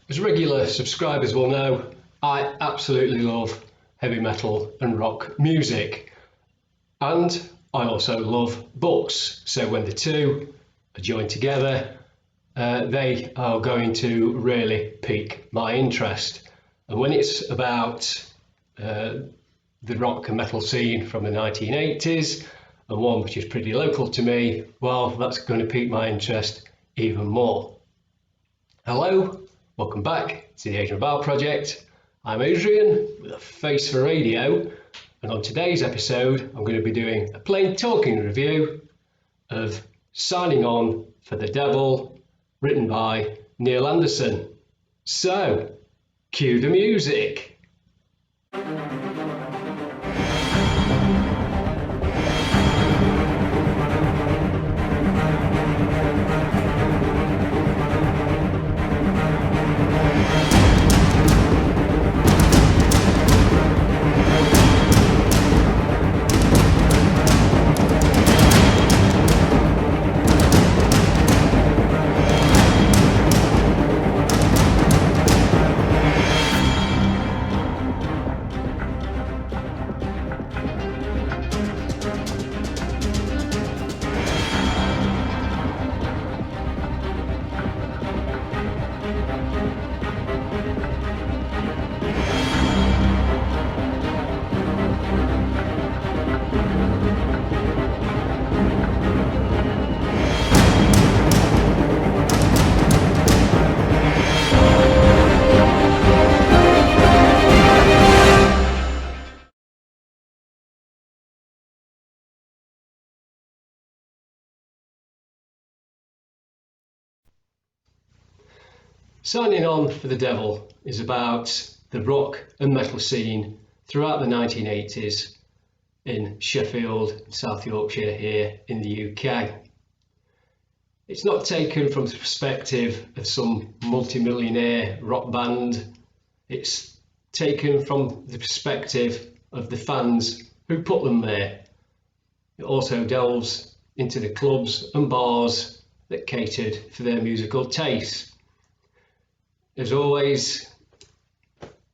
As regular subscribers will know, I absolutely love heavy metal and rock music, and I also love books. So when the two are joined together, they are going to really pique my interest. And when it's about the rock and metal scene from the 1980s, and one which is pretty local to me, well, that's going to pique my interest even more. Hello, welcome back to the Adrian Project. I'm Adrian with a face for radio, and on today's episode I'm going to be doing a plain talking review of Signing On for the Devil, written by Neil Anderson. So, cue the music. Signing On for the Devil is about the rock and metal scene throughout the 1980s in Sheffield, South Yorkshire here in the UK. It's not taken from the perspective of some multi-millionaire rock band. It's taken from the perspective of the fans who put them there. It also delves into the clubs and bars that catered for their musical taste. As always,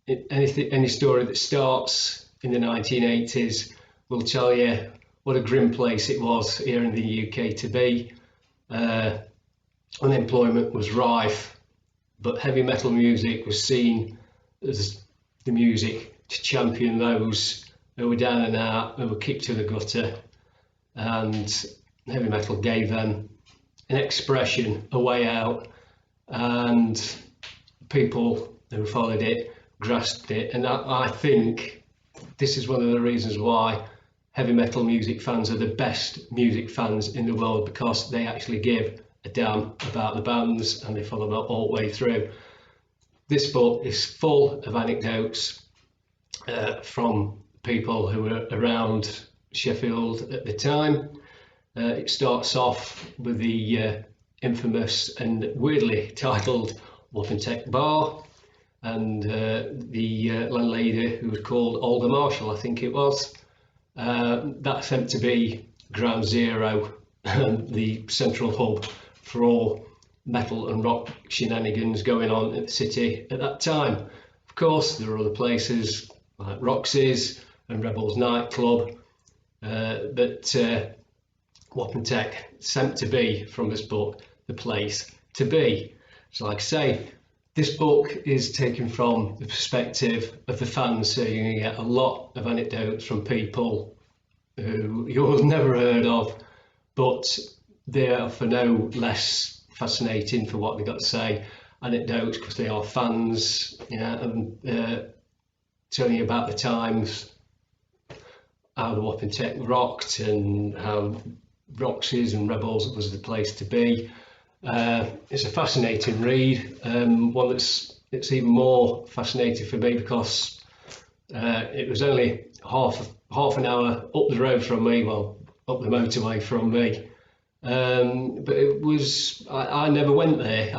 any story that starts in the 1980s will tell you what a grim place it was here in the UK to be. Unemployment was rife, but heavy metal music was seen as the music to champion those who were down and out, who were kicked to the gutter, and heavy metal gave them an expression, a way out, and people who followed it grasped it. And I think this is one of the reasons why heavy metal music fans are the best music fans in the world, because they actually give a damn about the bands and they follow them all the way through. This book is full of anecdotes from people who were around Sheffield at the time. It starts off with the infamous and weirdly titled Wapentake Bar, and the landlady, who was called Olga Marshall, I think it was. That's meant to be ground zero, the central hub for all metal and rock shenanigans going on in the city at that time. Of course, there are other places like Roxy's and Rebels nightclub, but Wapentake is meant to be, from this book, the place to be. So like I say, this book is taken from the perspective of the fans, so you're going to get a lot of anecdotes from people who you'll never heard of, but they are for no less fascinating for what they've got to say. Anecdotes because they are fans, and telling you about the times, how the Wapentake rocked and how Roxy's and Rebels was the place to be. It's a fascinating read, one it's even more fascinating for me because it was only half an hour up the road from me, well, up the motorway from me, but it was, I never went there.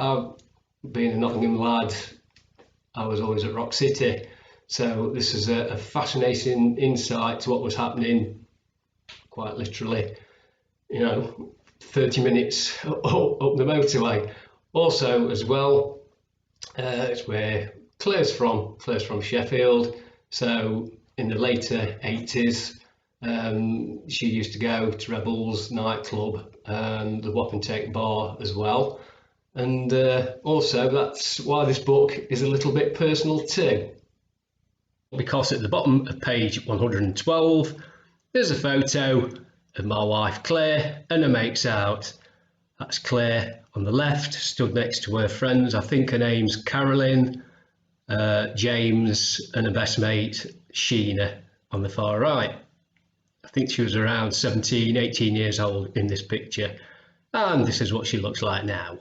Being a Nottingham lad, I was always at Rock City, so this is a fascinating insight to what was happening, quite literally, 30 minutes up the motorway. Also, as well, It's where Claire's from. Claire's from Sheffield. So in the later 80s, she used to go to Rebels nightclub and the Wap and Take bar as well. And also, that's why this book is a little bit personal too. Because at the bottom of page 112, there's a photo of my wife Claire and her mates out. That's Claire on the left, stood next to her friends. I think her name's Carolyn, James, and her best mate Sheena on the far right. I think she was around 17, 18 years old in this picture. And this is what she looks like now.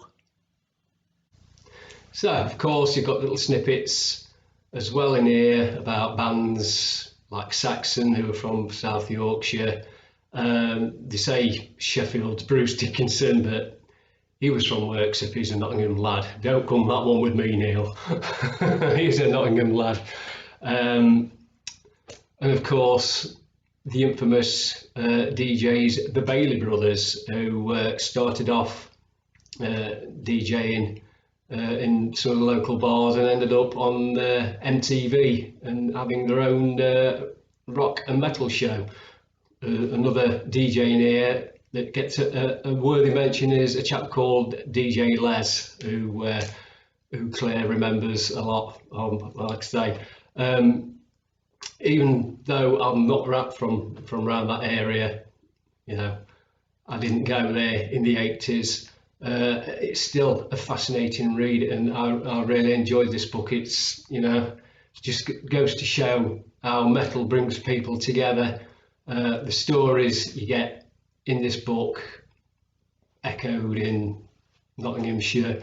So, of course, you've got little snippets as well in here about bands like Saxon, who are from South Yorkshire. They say Sheffield's Bruce Dickinson, but he was from Worksop. He's a Nottingham lad. Don't come that one with me, Neil. He's a Nottingham lad. And of course, the infamous DJs, the Bailey brothers, who started off DJing in some of the local bars and ended up on MTV and having their own rock and metal show. Another DJ in here that gets a worthy mention is a chap called DJ Les, who Claire remembers a lot. Like I say, even though I'm not from around that area, you know, I didn't go there in the 80s. It's still a fascinating read, and I really enjoyed this book. It's, you know, it just goes to show how metal brings people together. The stories you get in this book echoed in Nottinghamshire,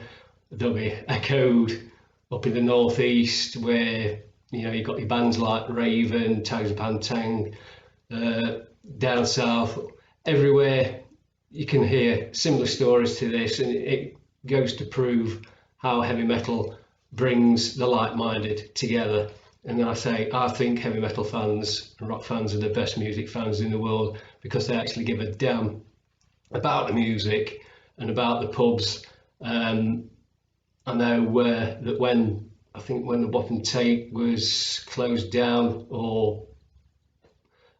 they'll be echoed up in the northeast, where, you know, you've got your bands like Raven, Tags of Pantang, down south, everywhere you can hear similar stories to this, and it goes to prove how heavy metal brings the like-minded together. And I think heavy metal fans and rock fans are the best music fans in the world, because they actually give a damn about the music and about the pubs. I know that when the Wap and Take was closed down, or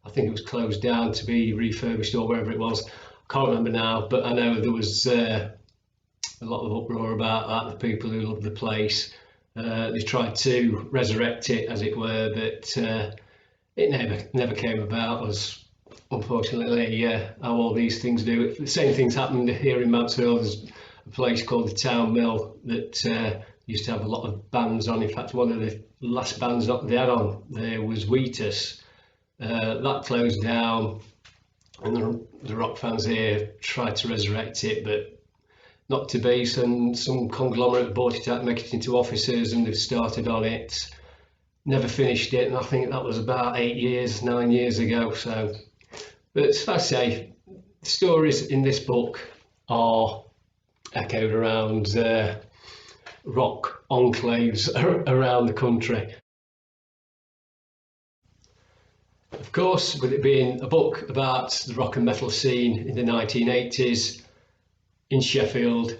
I think it was closed down to be refurbished or wherever it was, I can't remember now, but I know there was a lot of uproar about that, the people who loved the place. They tried to resurrect it, as it were, but it never came about, as unfortunately how all these things do. The same things happened here in Mansfield. There's a place called the Town Mill that used to have a lot of bands on. In fact, one of the last bands that they had on there was Wheatus. That closed down, and the rock fans here tried to resurrect it, but not to be. Some conglomerate bought it out, make it into offices, and they've started on it. Never finished it, and I think that was about 9 years ago. So, but as I say, the stories in this book are echoed around rock enclaves around the country. Of course, with it being a book about the rock and metal scene in the 1980s in Sheffield,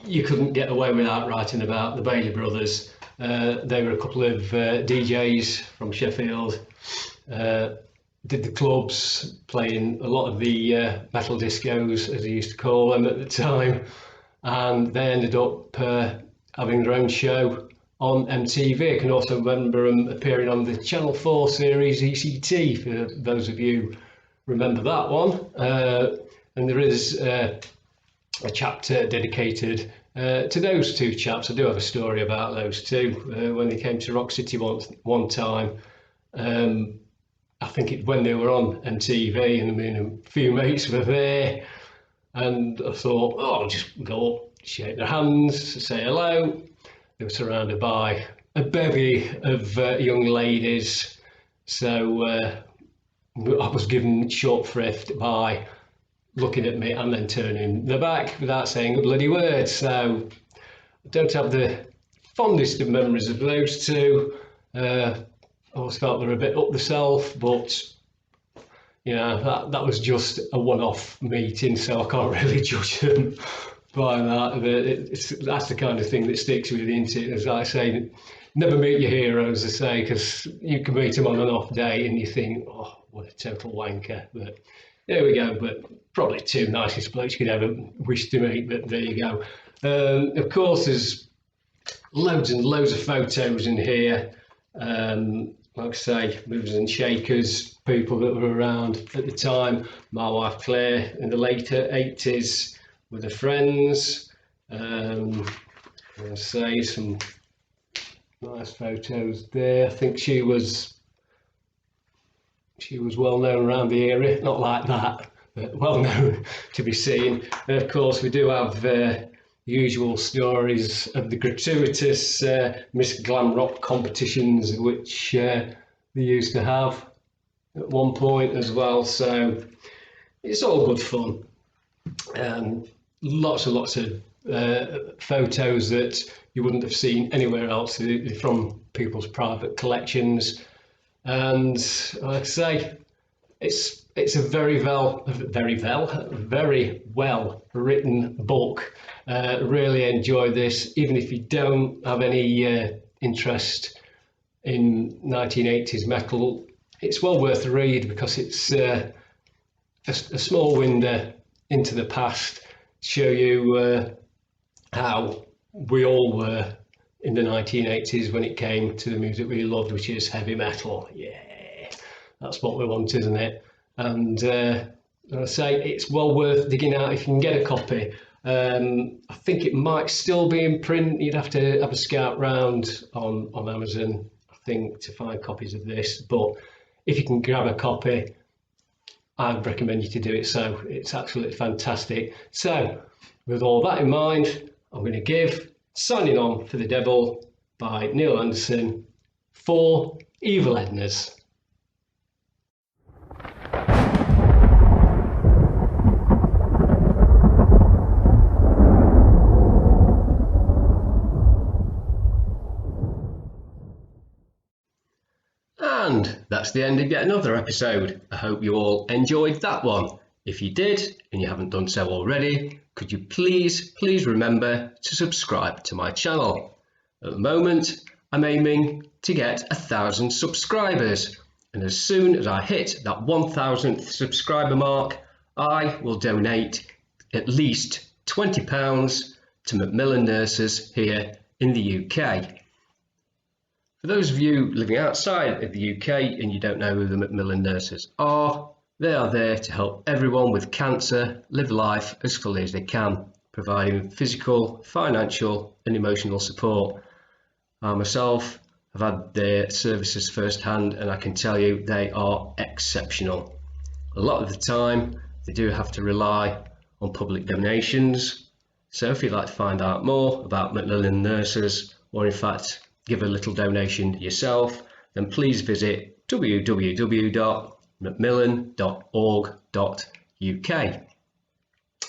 you couldn't get away without writing about the Bailey brothers. They were a couple of DJs from Sheffield, did the clubs, playing a lot of the metal discos, as they used to call them at the time, and they ended up having their own show on MTV. I can also remember them appearing on the Channel 4 series ECT, for those of you remember that one. And there is a chapter dedicated to those two chaps. I do have a story about those two. When they came to Rock City one time, I think when they were on MTV, and I mean, a few mates were there, and I thought, oh, I'll just go up, shake their hands, say hello. They were surrounded by a bevy of young ladies, so I was given short shrift by looking at me and then turning their back without saying a bloody word. So I don't have the fondest of memories of those two. I always felt they were a bit up the self, but you know, that was just a one-off meeting, so I can't really judge them. by that. That's the kind of thing that sticks with you, isn't it? As I say, never meet your heroes, I say, because you can meet them on an off day and you think, oh, what a total wanker. But there we go. But probably two nicest blokes you could ever wish to meet. But there you go. Of course, there's loads and loads of photos in here. Like I say, movers and shakers, people that were around at the time. My wife Claire in the later 80s with her friends. I say some nice photos there. I think she was well known around the area, not like that, but well known to be seen. And of course, we do have usual stories of the gratuitous Miss Glam Rock competitions, which they used to have at one point as well. So it's all good fun. Lots and lots of photos that you wouldn't have seen anywhere else from people's private collections. And like I say, it's a very well written book. Really enjoy this, even if you don't have any interest in 1980s metal. It's well worth the read because it's a small window into the past, show you how we all were in the 1980s when it came to the music we loved, which is heavy metal. Yeah, that's what we want, isn't it? And I say it's well worth digging out if you can get a copy. I think it might still be in print. You'd have to have a scout round on Amazon, I think, to find copies of this. But if you can grab a copy, I'd recommend you to do it. So it's absolutely fantastic. So with all that in mind, I'm going to give Signing On for the Devil by Neil Anderson for Evil Ednas. And that's the end of yet another episode. I hope you all enjoyed that one. If you did, and you haven't done so already, could you please remember to subscribe to my channel. At the moment, I'm aiming to get 1,000 subscribers. And as soon as I hit that 1,000th subscriber mark, I will donate at least £20 to Macmillan Nurses here in the UK. For those of you living outside of the UK and you don't know who the Macmillan Nurses are, they are there to help everyone with cancer live life as fully as they can, providing physical, financial and emotional support. I myself have had their services firsthand and I can tell you they are exceptional. A lot of the time they do have to rely on public donations, so if you'd like to find out more about Macmillan Nurses, or in fact give a little donation yourself, then please visit www.macmillan.org.uk.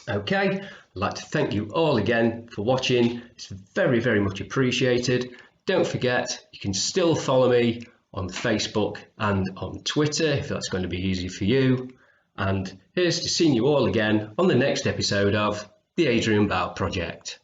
Okay, I'd like to thank you all again for watching. It's very much appreciated. Don't forget, you can still follow me on Facebook and on Twitter if that's going to be easy for you. And here's to seeing you all again on the next episode of the Adrian Bout Project.